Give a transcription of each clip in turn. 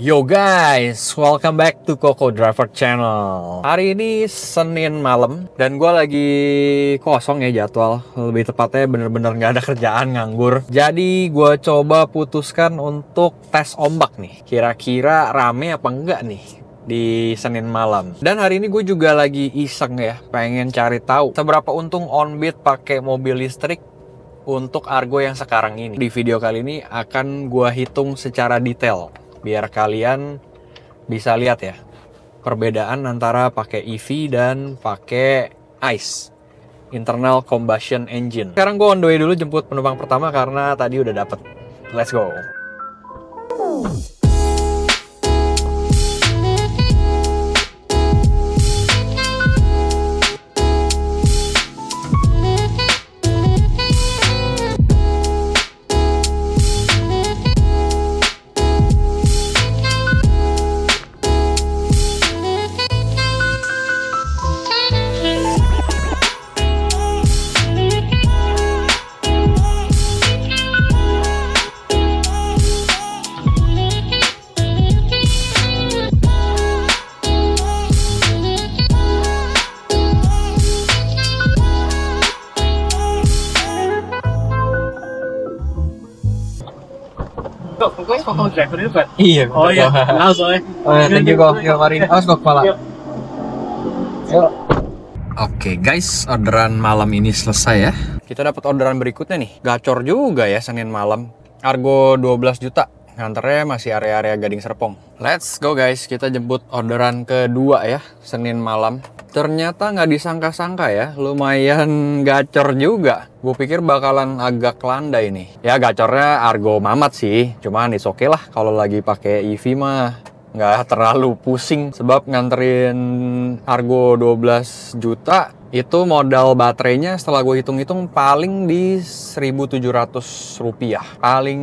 Yo guys, welcome back to Koko Driver Channel. Hari ini Senin malam dan gue lagi kosong ya jadwal. Lebih tepatnya bener-bener gak ada kerjaan, nganggur. Jadi gue coba putuskan untuk tes ombak nih. Kira-kira rame apa enggak nih di Senin malam. Dan hari ini gue juga lagi iseng ya, pengen cari tahu seberapa untung Onbit pakai mobil listrik untuk Argo yang sekarang ini. Di video kali ini akan gue hitung secara detail biar kalian bisa lihat ya perbedaan antara pakai EV dan pakai ICE, internal combustion engine. Sekarang gue on the way dulu jemput penumpang pertama karena tadi udah dapet. Let's go. Koko driver itu kan? Iya. Oh iya, kenal soalnya. Oh ya, thank you kok. Yuk mari. Awas kok kepala. Yuk. Oke guys, orderan malam ini selesai ya. Kita dapat orderan berikutnya nih. Gacor juga ya Senin malam. Argo 12 juta. Nganternya masih area-area Gading Serpong. Let's go guys, kita jemput orderan kedua ya, Senin malam. Ternyata nggak disangka-sangka ya, lumayan gacor juga. Gue pikir bakalan agak landai nih. Ya gacornya Argo Mamat sih, cuman it's okay lah kalau lagi pakai EV mah nggak terlalu pusing. Sebab nganterin Argo 12 juta, itu modal baterainya setelah gue hitung-hitung paling di 1.700 rupiah. Paling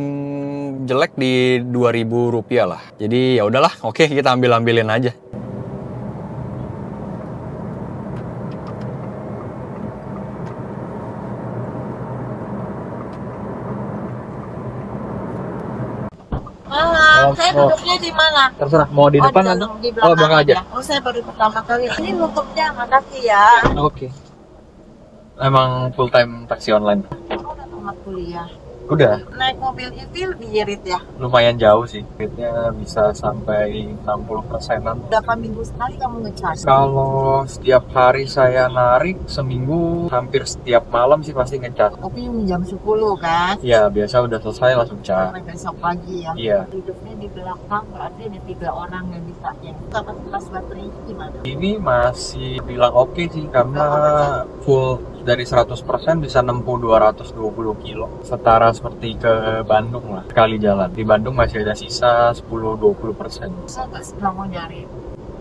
jelek di 2.000 rupiah lah. Jadi ya udahlah, oke kita ambil-ambilin aja. Saya duduknya di mana? Terserah, mau di depan atau di belakang oh belakang aja. Oh, saya baru pertama kali. Ini nutupnya, makasih ya. Oke. Emang full time taksi online? Aku udah tamat kuliah. Udah. Naik mobil EV lebih irit ya? Lumayan jauh sih. Fitnya bisa sampai 60%-an. Berapa minggu sekali kamu ngecas? Kalau setiap hari saya narik, seminggu hampir setiap malam sih pasti ngecas. Tapi jam 10 kan? Ya, biasa udah selesai langsung cas. Sampai besok pagi ya? Iya. Hidupnya di belakang berarti ada 3 orang yang bisa ya. Kapasitas baterainya gimana? Ini masih bilang oke sih, karena full dari 100% bisa nempuh 220 kilo. Setara seperti ke Bandung lah, sekali jalan. Di Bandung masih ada sisa 10-20%. Bisa nggak sih kamu nyari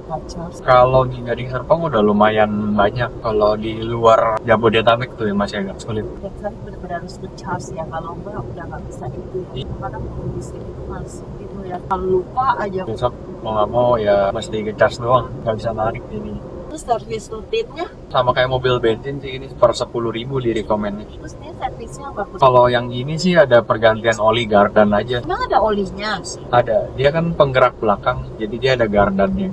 ngecas? Kalau di Gading Serpong udah lumayan banyak. Kalau di luar Jabodetabek tuh yang masih agak sulit. Setiap kali benar-benar harus ngecas ya, kalau enggak udah nggak bisa itu ya. Kadang kondisi itu masih gitu ya, kalau lupa aja. Besok mau nggak mau ya mesti ngecas doang, nggak bisa narik ini. Terus servis rutinnya? Sama kayak mobil bensin sih, ini per 10.000 di rekomennya. Terus dia servisnya bagus. Kalau yang ini sih ada pergantian oli gardan aja. Emang ada olinya? Ada, dia kan penggerak belakang, jadi dia ada gardannya.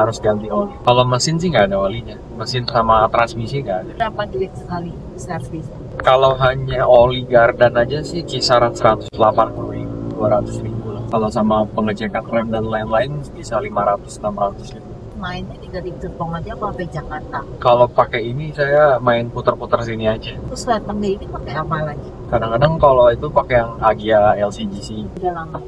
Harus ganti oli. Kalau mesin sih nggak ada olinya. Mesin sama transmisi nggak ada. Berapa duit sekali servis? Kalau hanya oli gardan aja sih kisaran 180.000, 200.000 lah. Kalau sama pengecekan rem dan lain-lain bisa 500-600 gitu. Mainnya di Gading Serpong aja apa sampai Jakarta? Kalau pakai ini saya main putar-putar sini aja. Terus datang ke ini pakai apa lagi? Kadang-kadang kalau itu pakai yang Agia LCGC. Udah lama?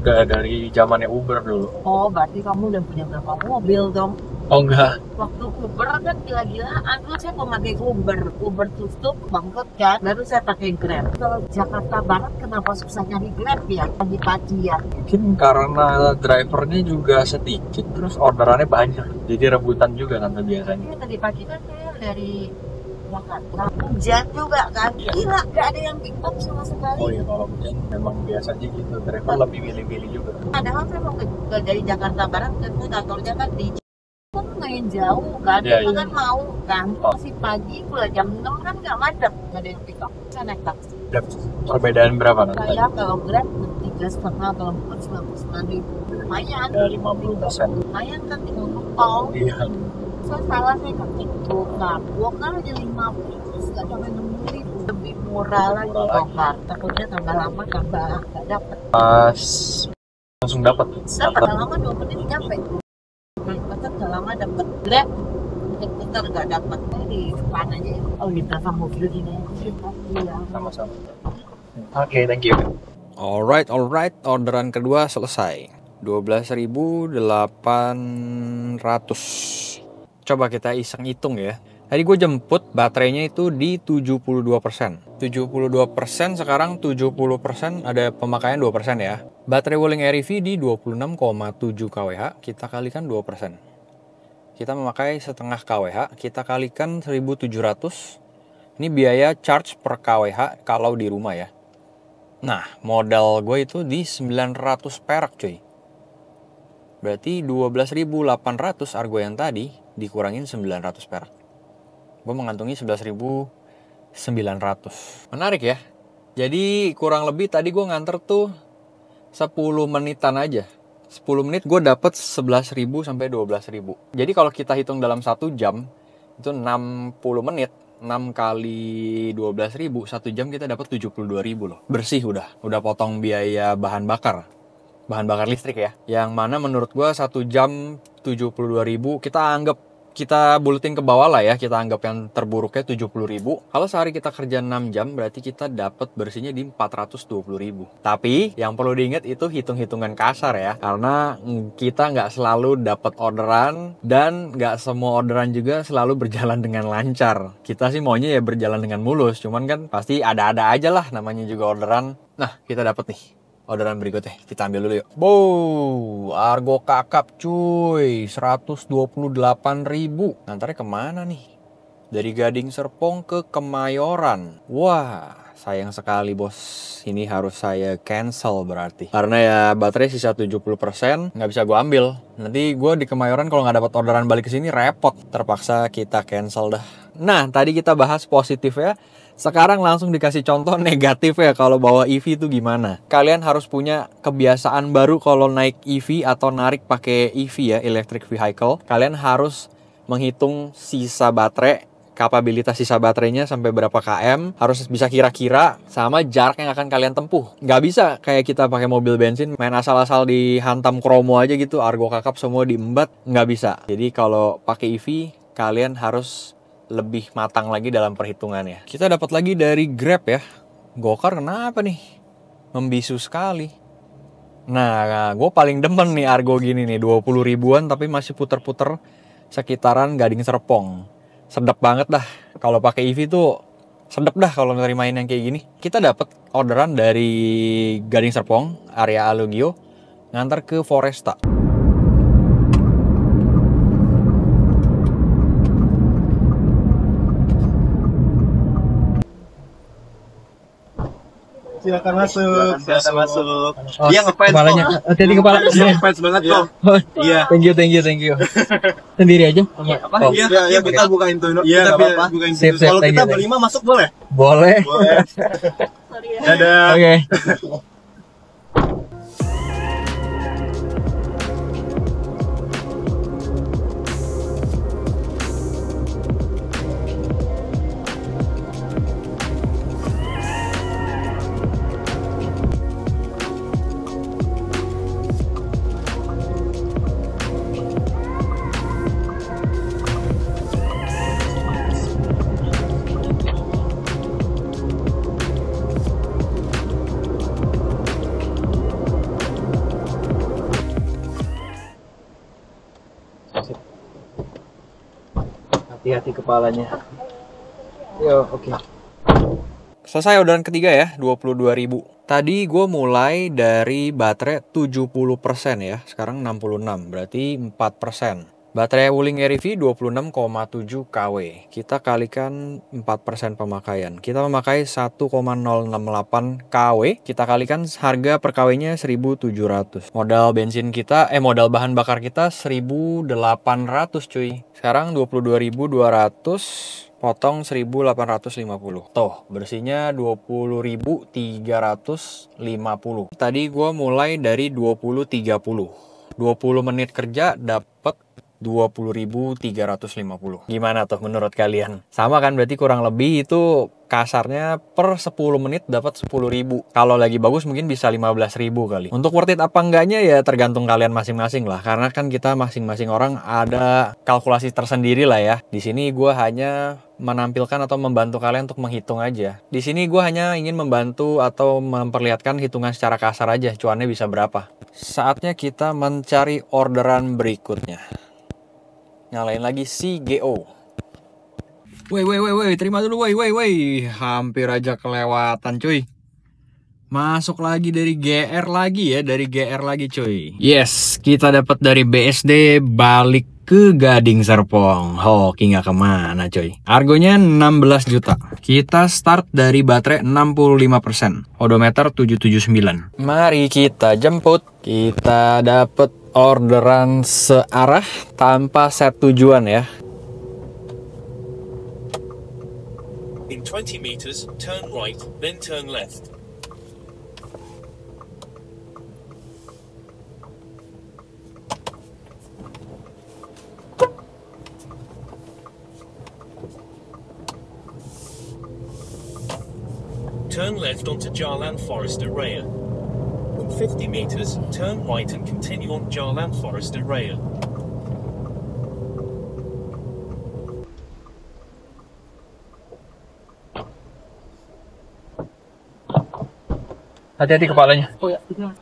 Udah dari zamannya Uber dulu. Oh, berarti kamu udah punya berapa mobil dong? Oh enggak. Waktu Uber kan gila-gilaan. Dulu saya memakai Uber. Uber tutup, bangkrut kan. Baru saya pakai Grab. Kalau Jakarta Barat kenapa susah nyari Grab ya? Pagi-pagi ya. Mungkin karena drivernya juga sedikit, terus orderannya banyak. Jadi rebutan juga nanti biasanya. Ini tadi pagi kan saya dari Jakarta. Hujan juga kan. Gila, gak ada yang pick up sama sekali. Oh iya, kalau hujan memang biasanya gitu. Driver lebih milih-milih juga. Padahal saya mau dari Jakarta Barat ke kantornya kan di kan lumayan jauh kan, Iya, kita iya. kan mau kan, Oh. masih pagi pula jam 6 kan nggak macet, nggak ada yang pick up, saya naik taksi. Ada perbedaan berapa nanti? Saya kalau Grab 3,5, kalau bukan 99.000. lumayan 50%. Lumayan kan tinggal ngepol. Iya. Saya salah, saya ketik bongkar. Bongkar aja 50, terus nggak sampai 60.000. Lebih murah lagi bongkar. Takutnya tambah lama tambah nggak dapet. Pas langsung dapat. Tambah lama 2 menit nyampe. Masa nggak lama dapet Grab. Putar nggak dapet. Di depan aja ya. Oh di belakang mobil gini aja. Iya. Sama-sama. Oke, thank you. Alright, orderan kedua selesai. 12.800. Coba kita iseng hitung ya. Tadi gue jemput baterainya itu di 72%. 72% sekarang 70% ada pemakaian 2% ya. Baterai Wuling Air EV di 26,7 kWh, kita kalikan 2%. Kita memakai setengah kWh, kita kalikan 1.700. Ini biaya charge per kWh kalau di rumah ya. Nah, modal gue itu di 900 perak cuy. Berarti 12.800 argo yang tadi dikurangin 900 perak. Gue mengantungi 11.900. Menarik ya. Jadi kurang lebih tadi gue nganter tuh 10 menitan aja. 10 menit gue dapet 11.000 sampai 12.000. Jadi kalau kita hitung dalam 1 jam itu 60 menit. 6 kali 12.000, 1 jam kita dapat 72.000 loh. Bersih udah potong biaya bahan bakar listrik ya. Yang mana menurut gua 1 jam 72.000, kita buletin ke bawah lah ya, kita anggap yang terburuknya 70.000. Kalau sehari kita kerja 6 jam, berarti kita dapat bersihnya di 420.000. Tapi yang perlu diingat itu hitung-hitungan kasar ya, karena kita nggak selalu dapat orderan dan nggak semua orderan juga selalu berjalan dengan lancar. Kita sih maunya ya berjalan dengan mulus, cuman kan pasti ada-ada aja lah, namanya juga orderan. Nah, kita dapat nih orderan berikutnya, kita ambil dulu yuk. Bow, argo kakap cuy, 128.000. Ngantarnya kemana nih? Dari Gading Serpong ke Kemayoran. Wah, sayang sekali bos. Ini harus saya cancel berarti. Karena ya baterai sisa 70%, nggak bisa gue ambil. Nanti gue di Kemayoran kalau nggak dapat orderan balik ke sini repot. Terpaksa kita cancel dah. Nah, tadi kita bahas positif ya. Sekarang langsung dikasih contoh negatif ya kalau bawa EV itu gimana. Kalian harus punya kebiasaan baru kalau naik EV atau narik pakai EV ya, electric vehicle. Kalian harus menghitung sisa baterai, kapabilitas sisa baterainya sampai berapa km, harus bisa kira-kira sama jarak yang akan kalian tempuh. Nggak bisa kayak kita pakai mobil bensin, main asal-asal dihantam kromo aja gitu, argo kakap semua diembat, nggak bisa. Jadi kalau pakai EV, kalian harus lebih matang lagi dalam perhitungannya. Kita dapat lagi dari Grab ya. Gokar kenapa nih? Membisu sekali. Nah, gue paling demen nih argo gini nih, 20 ribuan tapi masih puter-puter sekitaran Gading Serpong. Sedap banget dah. Kalau pakai EV tuh sedap dah kalau nerimain yang kayak gini. Kita dapat orderan dari Gading Serpong, area Alugio, ngantar ke Foresta. Silakan masuk. Dia ngefans Kepalanya, hati-hati kepala. Dia ngefans banget kok. Iya. Thank you. Sendiri aja? Apa? Iya, kita bukain tuh. Iya, kita bukain tuh. Kalau kita berlima masuk boleh? Boleh. Sorry ya. Dadah. Oke. Hati-hati kepalanya. Yo, oke. Selesai orderan ketiga ya, 22.000. Tadi gue mulai dari baterai 70% ya, sekarang 66, berarti 4%. Baterai Wuling Air EV 26,7 kW. Kita kalikan 4% pemakaian. Kita memakai 1,068 kW. Kita kalikan harga per kW-nya 1.700. Modal bahan bakar kita 1.800 cuy. Sekarang 22.200 potong 1.850. Tuh, bersihnya 20.350. Tadi gue mulai dari 20.30. 20 menit kerja dapat 20.350. Gimana tuh menurut kalian? Sama kan, berarti kurang lebih itu kasarnya per 10 menit dapat 10.000. Kalau lagi bagus mungkin bisa 15.000 kali. Untuk worth it apa enggaknya ya tergantung kalian masing-masing lah. Karena kan kita masing-masing orang ada kalkulasi tersendiri lah ya. Di sini gue hanya menampilkan atau membantu kalian untuk menghitung aja. Di sini gue hanya ingin membantu atau memperlihatkan hitungan secara kasar aja, cuannya bisa berapa. Saatnya kita mencari orderan berikutnya. Nyalain lagi CGO. Woi, terima dulu, woi. Hampir aja kelewatan, cuy. Masuk lagi dari GR lagi ya, cuy. Yes, kita dapat dari BSD balik ke Gading Serpong. Hoki nggak kemana, cuy. Argonya 16 juta. Kita start dari baterai 65%. Odometer 779. Mari kita jemput. Kita dapat orderan searah tanpa set tujuan ya. In 20 meters, turn right, then turn left. Turn left onto Jarland Forest Araya. In 50 meters, turn right and continue on Jarland Forest Araya. Hati-hati kepalanya. Oh ya, benar.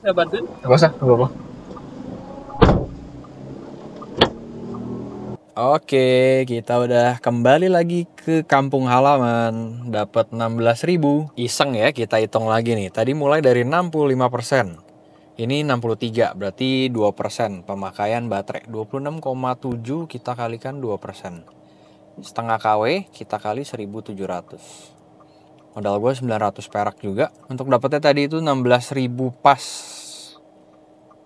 Saya bantuin? Gak usah, gak apa-apa. Oke, kita udah kembali lagi ke kampung halaman. Dapat 16.000. Iseng ya, kita hitung lagi nih. Tadi mulai dari 65%. Ini 63, berarti 2% pemakaian baterai. 26,7 kita kalikan 2%. Setengah KW kita kali 1.700. Modal gue 900 perak juga. Untuk dapetnya tadi itu 16.000 pas.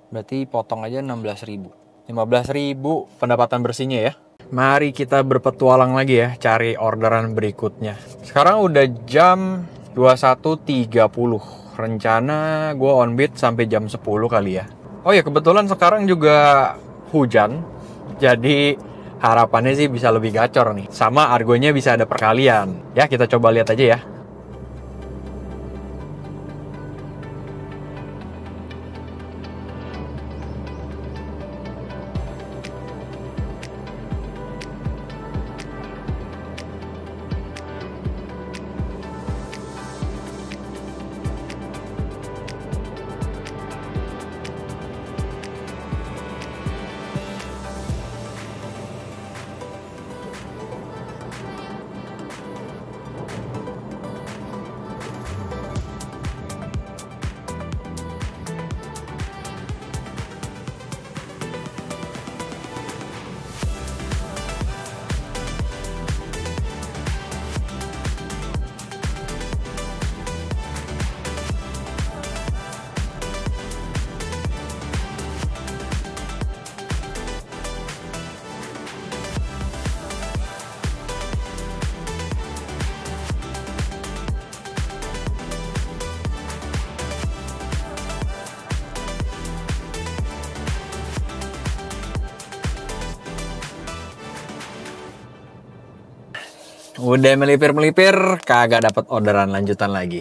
Berarti potong aja 16.000. 15.000 pendapatan bersihnya ya. Mari kita berpetualang lagi ya, cari orderan berikutnya. Sekarang udah jam 21.30. Rencana gue on beat sampai jam 10 kali ya. Oh ya, kebetulan sekarang juga hujan. Jadi harapannya sih bisa lebih gacor nih. Sama argonya bisa ada perkalian. Ya, kita coba lihat aja ya. Udah melipir-melipir, kagak dapat orderan lanjutan lagi.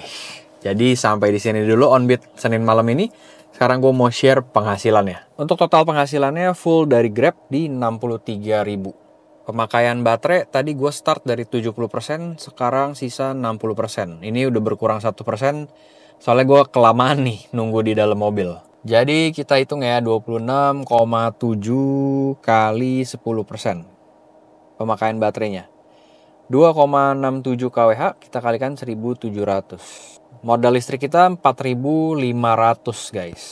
Jadi sampai di sini dulu Onbit Senin malam ini. Sekarang gue mau share penghasilannya. Untuk total penghasilannya full dari Grab di 63.000. Pemakaian baterai tadi gue start dari 70%, sekarang sisa 60%. Ini udah berkurang 1%, soalnya gue kelamaan nih nunggu di dalam mobil. Jadi kita hitung ya 26,7 kali 10%. Pemakaian baterainya 2,67 kWh, kita kalikan 1.700. Modal listrik kita 4.500 guys.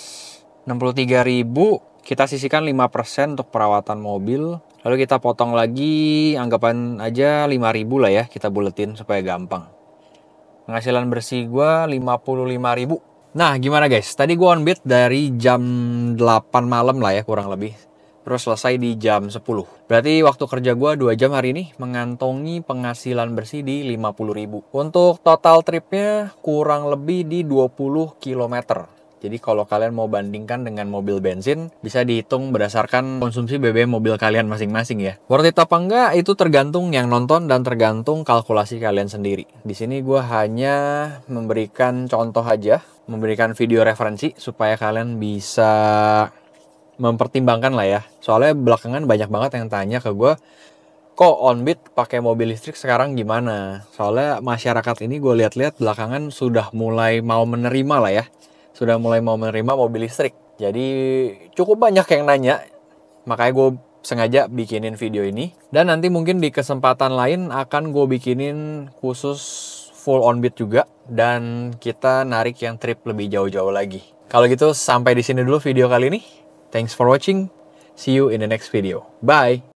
63.000 kita sisihkan 5% untuk perawatan mobil. Lalu kita potong lagi, anggapan aja 5.000 lah ya, kita buletin supaya gampang. Penghasilan bersih gue 55.000. Nah gimana guys, tadi gue Onbit dari jam 8 malam lah ya kurang lebih. Terus selesai di jam 10. Berarti waktu kerja gue 2 jam hari ini mengantongi penghasilan bersih di 50.000. Untuk total tripnya kurang lebih di 20 km. Jadi kalau kalian mau bandingkan dengan mobil bensin, bisa dihitung berdasarkan konsumsi BBM mobil kalian masing-masing ya. Worth it apa enggak, itu tergantung yang nonton dan tergantung kalkulasi kalian sendiri. Di sini gue hanya memberikan contoh aja, memberikan video referensi supaya kalian bisa mempertimbangkan lah ya. Soalnya belakangan banyak banget yang tanya ke gue, kok Onbit pakai mobil listrik sekarang gimana? Soalnya masyarakat ini gue lihat-lihat belakangan sudah mulai mau menerima lah ya. Sudah mulai mau menerima mobil listrik. Jadi cukup banyak yang nanya. Makanya gue sengaja bikinin video ini. Dan nanti mungkin di kesempatan lain akan gue bikinin khusus full Onbit juga. Dan kita narik yang trip lebih jauh-jauh lagi. Kalau gitu sampai di sini dulu video kali ini. Thanks for watching. See you in the next video. Bye!